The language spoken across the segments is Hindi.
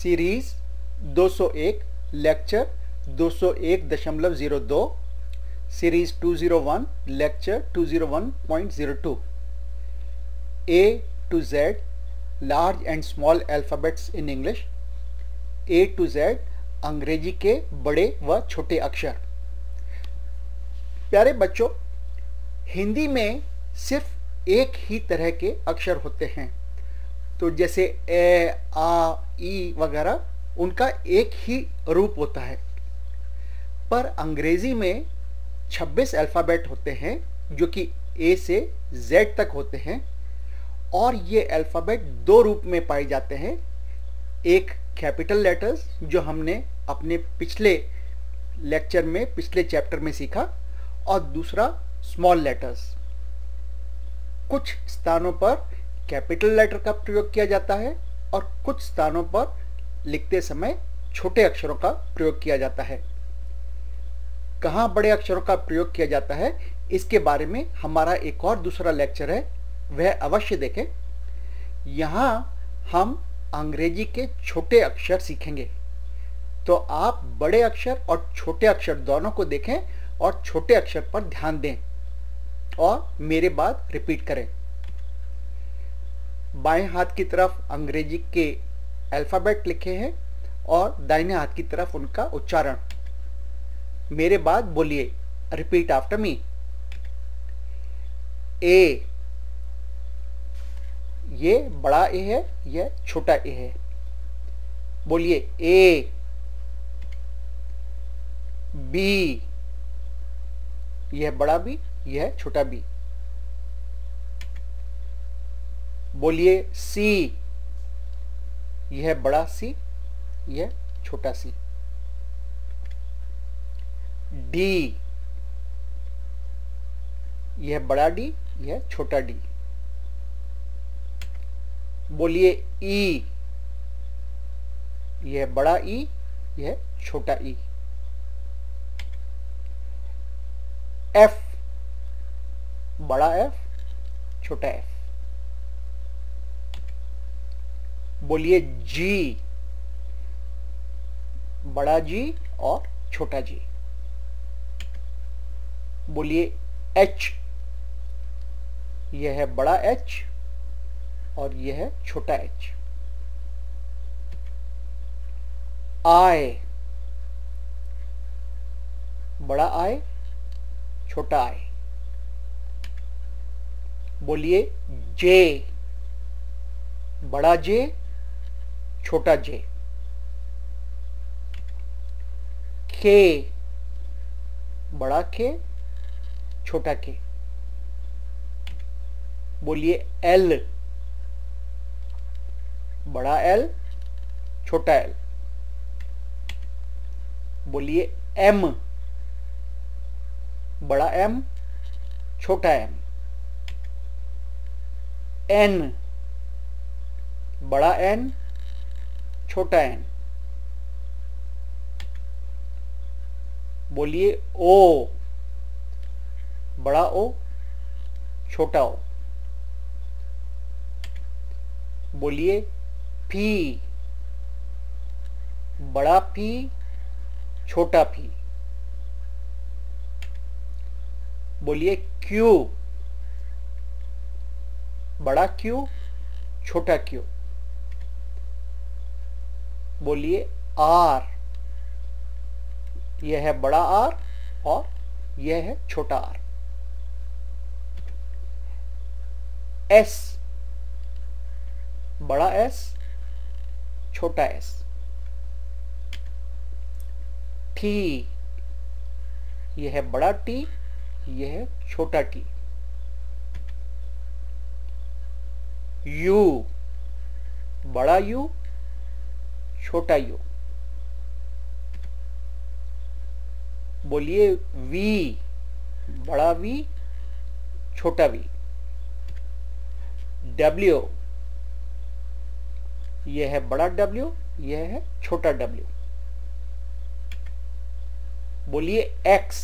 Series 201 lecture 201.02 series 201 lecture 201.02 A to Z large and small alphabets in English. A to Z अंग्रेजी के बड़े व छोटे अक्षर। प्यारे बच्चों, हिंदी में सिर्फ एक ही तरह के अक्षर होते हैं, तो जैसे ए, आ, ई वगैरह उनका एक ही रूप होता है। पर अंग्रेजी में 26 अल्फ़ाबेट होते हैं जो कि ए से जेड तक होते हैं, और ये अल्फ़ाबेट दो रूप में पाए जाते हैं। एक कैपिटल लेटर्स जो हमने अपने पिछले लेक्चर में पिछले चैप्टर में सीखा, और दूसरा स्मॉल लेटर्स। कुछ स्थानों पर कैपिटल लेटर का प्रयोग किया जाता है और कुछ स्थानों पर लिखते समय छोटे अक्षरों का प्रयोग किया जाता है। कहाँ बड़े अक्षरों का प्रयोग किया जाता है इसके बारे में हमारा एक और दूसरा लेक्चर है, वह अवश्य देखें। यहाँ हम अंग्रेजी के छोटे अक्षर सीखेंगे, तो आप बड़े अक्षर और छोटे अक्षर दोनों को देखें और छोटे अक्षर पर ध्यान दें और मेरे बाद रिपीट करें। बाएं हाथ की तरफ अंग्रेजी के अल्फ़ाबेट लिखे हैं और दाहिने हाथ की तरफ उनका उच्चारण। मेरे बाद बोलिए, रिपीट आफ्टर मी। ए, ये बड़ा ए है, यह छोटा ए है। बोलिए ए। बी, यह बड़ा बी, यह छोटा बी। बोलिए सी, यह बड़ा सी, यह छोटा सी। डी, यह बड़ा डी, यह छोटा डी। बोलिए ई, यह बड़ा ई, यह छोटा ई। एफ, बड़ा एफ, छोटा एफ। बोलिए जी, बड़ा जी और छोटा जी। बोलिए एच, यह है बड़ा एच और यह है छोटा एच। आई, बड़ा आई, छोटा आई। बोलिए जे, बड़ा जे, छोटा जे। के, बड़ा के, छोटा के। बोलिए एल, बड़ा एल, छोटा एल। बोलिए एम, बड़ा एम, छोटा एम। एन, बड़ा एन, छोटा एन। बोलिए ओ, बड़ा ओ, छोटा ओ। बोलिए पी, बड़ा पी, छोटा पी। बोलिए क्यू, बड़ा क्यू, छोटा क्यू। बोलिए आर, यह है बड़ा आर और यह है छोटा आर। एस, बड़ा एस, छोटा एस। टी, यह है बड़ा टी, यह है छोटा टी। यू, बड़ा यू, छोटा यू। बोलिए वी, बड़ा वी, छोटा वी। डब्ल्यू, यह है बड़ा डब्ल्यू, यह है छोटा डब्ल्यू। बोलिए एक्स,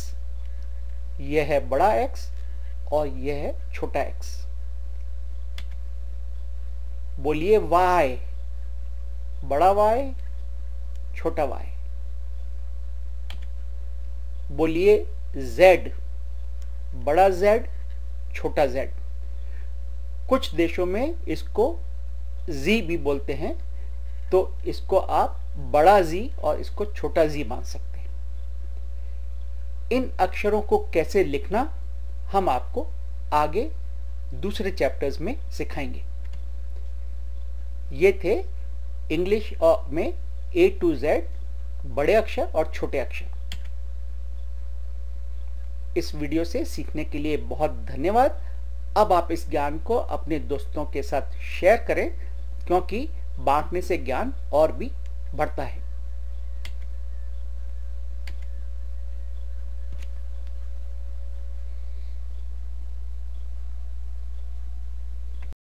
यह है बड़ा एक्स और यह है छोटा एक्स। बोलिए वाई, बड़ा वाई, छोटा y। बोलिए Z, बड़ा Z, छोटा Z। कुछ देशों में इसको Z भी बोलते हैं, तो इसको आप बड़ा Z और इसको छोटा Z मान सकते हैं। इन अक्षरों को कैसे लिखना हम आपको आगे दूसरे चैप्टर्स में सिखाएंगे। ये थे इंग्लिश में A to Z, बड़े अक्षर और छोटे अक्षर। इस वीडियो से सीखने के लिए बहुत धन्यवाद। अब आप इस ज्ञान को अपने दोस्तों के साथ शेयर करें, क्योंकि बांटने से ज्ञान और भी बढ़ता है।